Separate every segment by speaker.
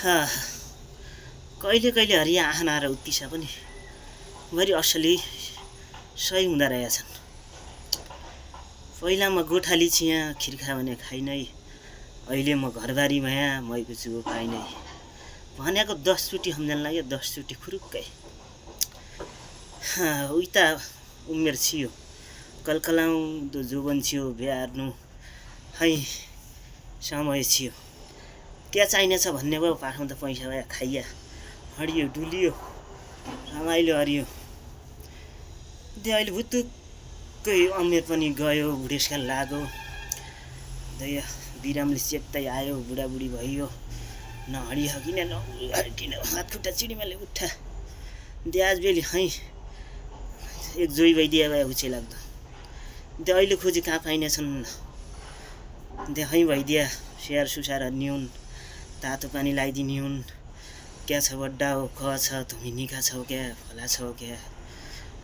Speaker 1: कहिले कहिले हरिया आँखा र उत्तिसा पनि बढी असली सही हुँदा रहेछन्। पहिला म गोठाली छिया खिर्खा भने खाइनै, अहिले म घरबारी भया मैको चुगो पाइनै। भनेको 10 चोटि सम्झन लाग्यो 10 चोटि खुरुक्कै। उता उमेर छियो कलकलाउँदो जोबन छियो ब्यार्नु है समय छियो। क्या चाहिनेछ भन्ने भयो पाखौँ त पैसा भए खाइया हडियो डुलियो रमाइलो हरियो। अहिले भुतुक्कै उमेर पनि गयो बुढेसकाल लाग्यो। दया बिरामले चेप्दै आयो बुढाबुढी भइयो। न हडिहकिन न हड्किन हात खुट्टा चिडिमाले उठ्ठा द्याज बेली है एक जोइ भइदिया भए उचे लाग्दो। अहिले खोजी कहाँ पाइनेछन् है भइदिया स्याहार सुसार निहुन् तातो पानी लगाइदिने हुन्। क्या छ बड्डा हो क छ तिमी निका छौ क्या फला छौ क्या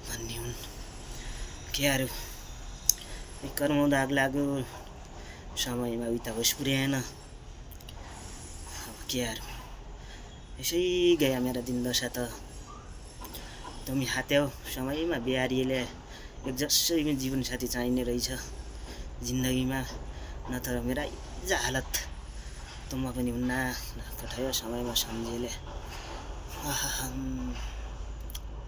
Speaker 1: भन्ने हुन्। क्याहरू कर्म दाग लाग्यो समयमा उता होस पुर्याएन। अब क्याहरू यसै गया मेरा दिन दशा त। तिमी हात्याउ समयमा बिहारीले एक जसरी जीवनसाथी चाहिने रहेछ जिन्दगीमा, नत्र मेरा इजा हालत तुम पनि हुन्ना कठायो समयमा सम्झेले।